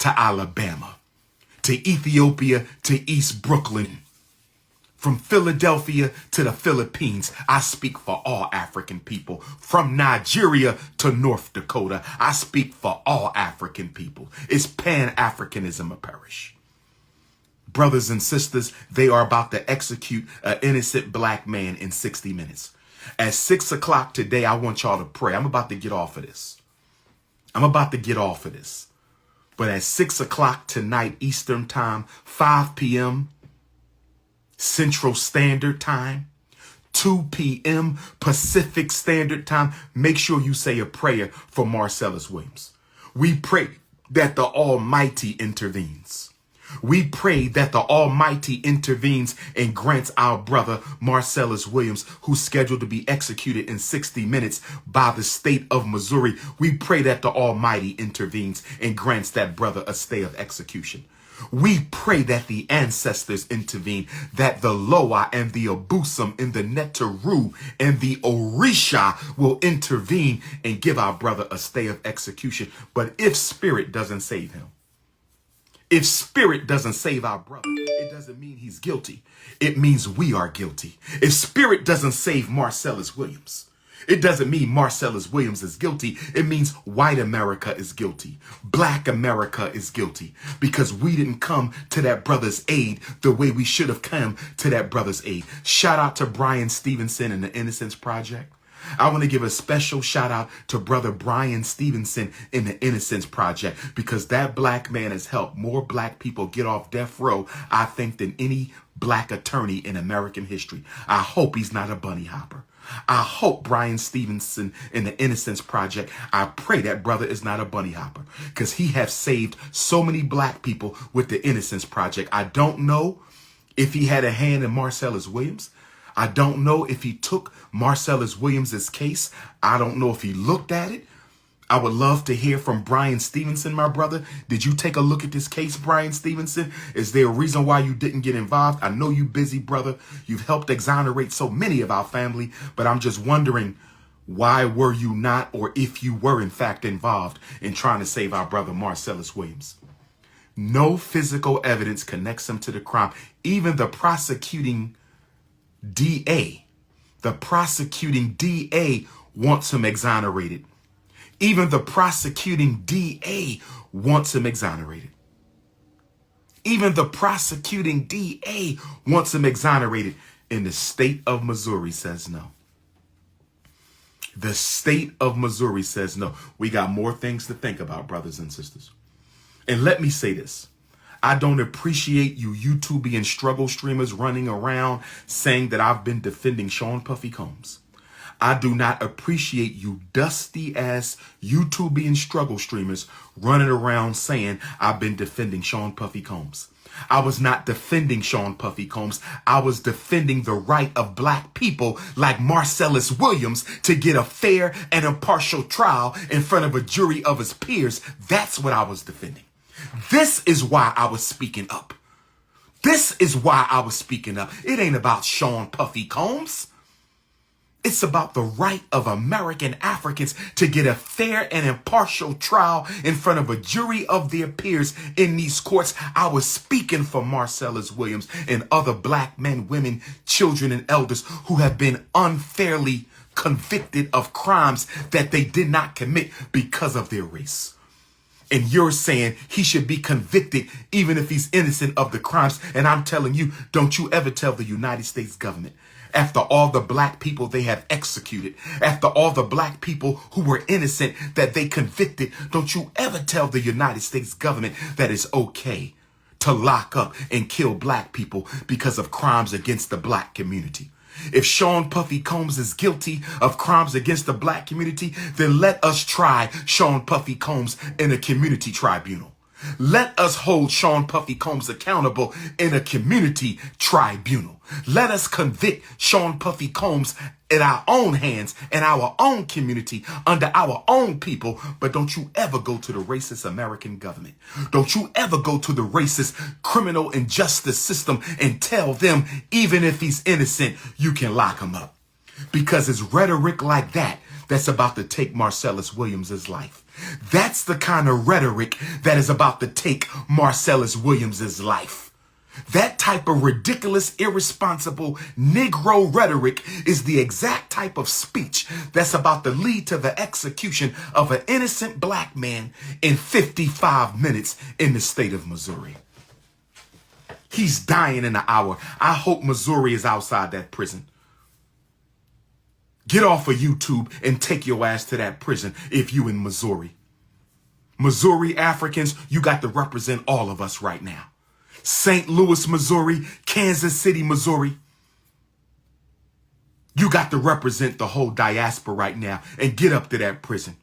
to Alabama, to Ethiopia to East Brooklyn, from Philadelphia to the Philippines. I speak for all African people. From Nigeria to North Dakota, I speak for all African people. It's Pan-Africanism a perish. Brothers and sisters, they are about to execute an innocent black man in 60 minutes. At 6 o'clock today, I want y'all to pray. I'm about to get off of this. But at 6 o'clock tonight, Eastern Time, 5 p.m. Central Standard Time, 2 p.m. Pacific Standard Time, make sure you say a prayer for Marcellus Williams. We pray that the Almighty intervenes. We pray that the Almighty intervenes and grants our brother Marcellus Williams, who's scheduled to be executed in 60 minutes by the state of Missouri. We pray that the Almighty intervenes and grants that brother a stay of execution. We pray that the ancestors intervene, that the Loa and the Abusum and the Neteru and the Orisha will intervene and give our brother a stay of execution. But if spirit doesn't save him, if spirit doesn't save our brother, it doesn't mean he's guilty. It means we are guilty. If spirit doesn't save Marcellus Williams, it doesn't mean Marcellus Williams is guilty. It means white America is guilty. Black America is guilty because we didn't come to that brother's aid the way we should have come to that brother's aid. Shout out to Brian Stevenson and the Innocence Project. I want to give a special shout out to brother Brian Stevenson in the Innocence Project, because that black man has helped more black people get off death row, I think, than any black attorney in American history. I hope he's not a bunny hopper. I hope Brian Stevenson in the Innocence Project, I pray that brother is not a bunny hopper, because he has saved so many black people with the Innocence Project. I don't know if he had a hand in Marcellus Williams. I don't know if he took Marcellus Williams's case. I don't know if he looked at it. I would love to hear from Brian Stevenson, my brother. Did you take a look at this case, Brian Stevenson? Is there a reason why you didn't get involved? I know you busy, brother. You've helped exonerate so many of our family, but I'm just wondering, why were you not, or if you were in fact involved in trying to save our brother Marcellus Williams? No physical evidence connects him to the crime. Even the prosecuting DA wants him exonerated. Even the prosecuting DA wants him exonerated. Even the prosecuting DA wants him exonerated. And the state of Missouri says no. The state of Missouri says no. We got more things to think about, brothers and sisters. And let me say this. I don't appreciate you YouTubian struggle streamers running around saying that I've been defending Sean Puffy Combs. I do not appreciate you dusty ass YouTubian struggle streamers running around saying I've been defending Sean Puffy Combs. I was not defending Sean Puffy Combs. I was defending the right of black people like Marcellus Williams to get a fair and impartial trial in front of a jury of his peers. That's what I was defending. This is why I was speaking up. This is why I was speaking up. It ain't about Sean Puffy Combs. It's about the right of American Africans to get a fair and impartial trial in front of a jury of their peers in these courts. I was speaking for Marcellus Williams and other black men, women, children, and elders who have been unfairly convicted of crimes that they did not commit because of their race. And you're saying he should be convicted even if he's innocent of the crimes. And I'm telling you, don't you ever tell the United States government, after all the black people they have executed, after all the black people who were innocent that they convicted, don't you ever tell the United States government that it's okay to lock up and kill black people because of crimes against the black community. If Sean Puffy Combs is guilty of crimes against the black community, then let us try Sean Puffy Combs in a community tribunal. Let us hold Sean Puffy Combs accountable in a community tribunal. Let us convict Sean Puffy Combs in our own hands, in our own community, under our own people. But don't you ever go to the racist American government. Don't you ever go to the racist criminal and justice system and tell them, even if he's innocent, you can lock him up. Because it's rhetoric like that that's about to take Marcellus Williams's life. That's the kind of rhetoric that is about to take Marcellus Williams's life. That type of ridiculous, irresponsible Negro rhetoric is the exact type of speech that's about to lead to the execution of an innocent black man in 55 minutes in the state of Missouri. He's dying in an hour. I hope Missouri is outside that prison. Get off of YouTube and take your ass to that prison if you in Missouri. Missouri Africans, you got to represent all of us right now. St. Louis, Missouri, Kansas City, Missouri. You got to represent the whole diaspora right now and get up to that prison.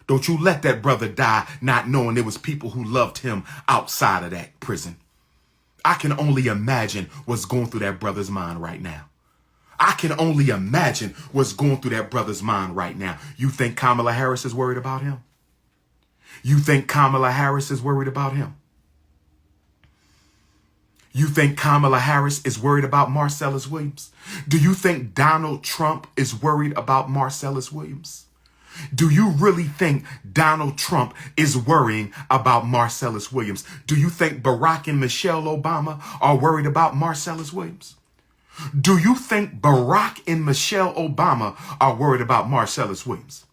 Don't you let that brother die not knowing there was people who loved him outside of that prison. I can only imagine what's going through that brother's mind right now. I can only imagine what's going through that brother's mind right now. You think Kamala Harris is worried about him? You think Kamala Harris is worried about him? You think Kamala Harris is worried about Marcellus Williams? Do you think Donald Trump is worried about Marcellus Williams? Do you really think Donald Trump is worrying about Marcellus Williams? Do you think Barack and Michelle Obama are worried about Marcellus Williams? Do you think Barack and Michelle Obama are worried about Marcellus Williams?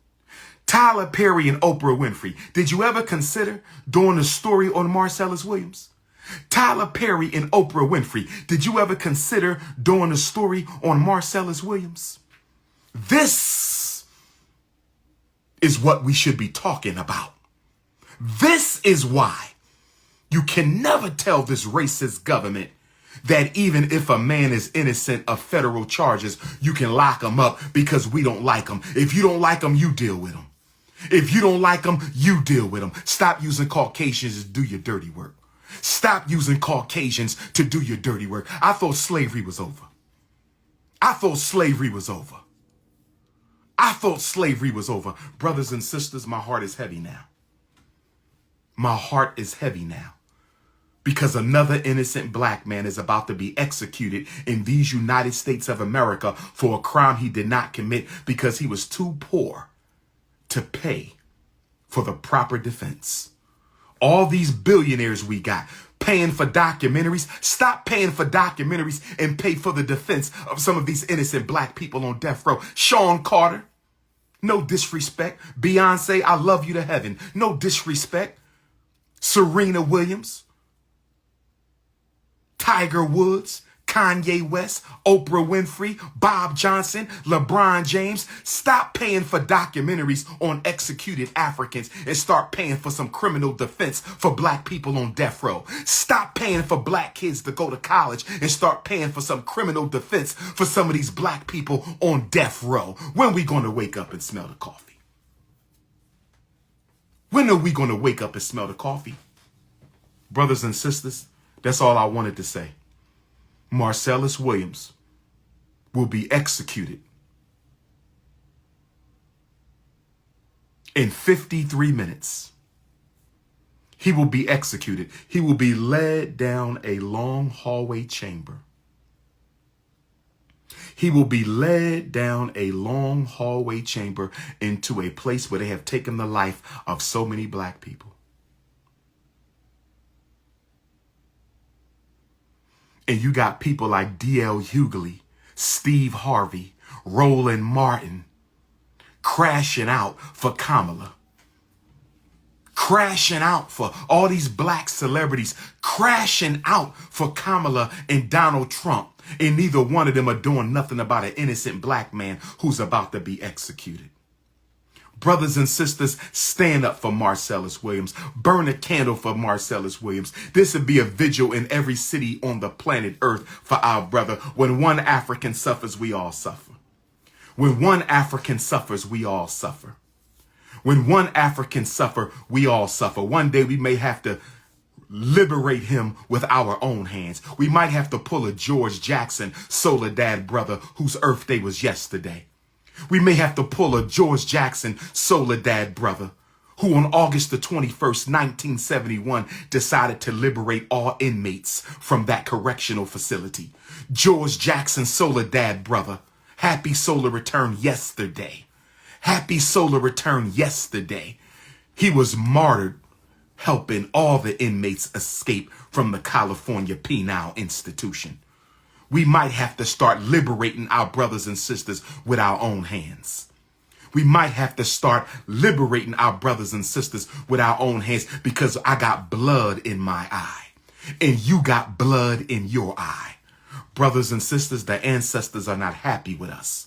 Tyler Perry and Oprah Winfrey, did you ever consider doing a story on Marcellus Williams? Tyler Perry and Oprah Winfrey, did you ever consider doing a story on Marcellus Williams? This is what we should be talking about. This is why you can never tell this racist government that even if a man is innocent of federal charges, you can lock him up because we don't like him. If you don't like him, you deal with him. If you don't like him, you deal with him. Stop using Caucasians to do your dirty work. Stop using Caucasians to do your dirty work. I thought slavery was over. I thought slavery was over. I thought slavery was over. Brothers and sisters, my heart is heavy now. My heart is heavy now. Because another innocent black man is about to be executed in these United States of America for a crime he did not commit because he was too poor to pay for the proper defense. All these billionaires we got paying for documentaries. Stop paying for documentaries and pay for the defense of some of these innocent black people on death row. Sean Carter, no disrespect. Beyonce, I love you to heaven. No disrespect. Serena Williams, Tiger Woods, Kanye West, Oprah Winfrey, Bob Johnson, LeBron James. Stop paying for documentaries on executed Africans and start paying for some criminal defense for black people on death row. Stop paying for black kids to go to college and start paying for some criminal defense for some of these black people on death row. When are we going to wake up and smell the coffee? When are we going to wake up and smell the coffee? Brothers and sisters, that's all I wanted to say. Marcellus Williams will be executed in 53 minutes. He will be executed. He will be led down a long hallway chamber. He will be led down a long hallway chamber into a place where they have taken the life of so many black people. And you got people like D.L. Hughley, Steve Harvey, Roland Martin crashing out for Kamala. Crashing out for all these black celebrities. Crashing out for Kamala and Donald Trump. And neither one of them are doing nothing about an innocent black man who's about to be executed. Brothers and sisters, stand up for Marcellus Williams. Burn a candle for Marcellus Williams. This would be a vigil in every city on the planet Earth for our brother. When one African suffers, we all suffer. When one African suffers, we all suffer. When one African suffers, we all suffer. One day we may have to liberate him with our own hands. We might have to pull a George Jackson, Soledad brother, whose Earth Day was yesterday. We may have to pull a George Jackson, Soledad brother, who on August the 21st, 1971, decided to liberate all inmates from that correctional facility. George Jackson, Soledad brother, happy solar return yesterday. Happy solar return yesterday. He was martyred helping all the inmates escape from the California Penal Institution. We might have to start liberating our brothers and sisters with our own hands. We might have to start liberating our brothers and sisters with our own hands, because I got blood in my eye and you got blood in your eye. Brothers and sisters, the ancestors are not happy with us.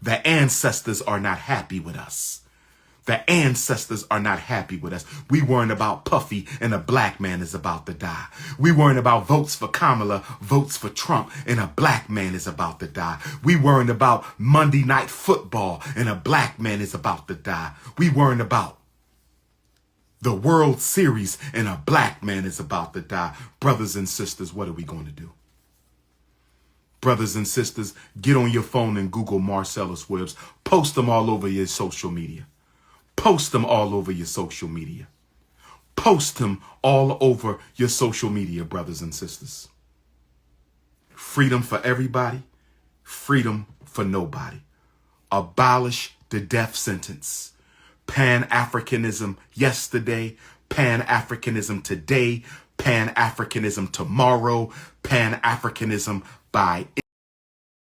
The ancestors are not happy with us. The ancestors are not happy with us. We weren't about Puffy and a black man is about to die. We weren't about votes for Kamala, votes for Trump, and a black man is about to die. We weren't about Monday Night Football and a black man is about to die. We weren't about the World Series and a black man is about to die. Brothers and sisters, what are we going to do? Brothers and sisters, get on your phone and Google Marcellus Williams. Post them all over your social media. Post them all over your social media. Post them all over your social media, brothers and sisters. Freedom for everybody. Freedom for nobody. Abolish the death sentence. Pan-Africanism yesterday. Pan-Africanism today. Pan-Africanism tomorrow. Pan-Africanism by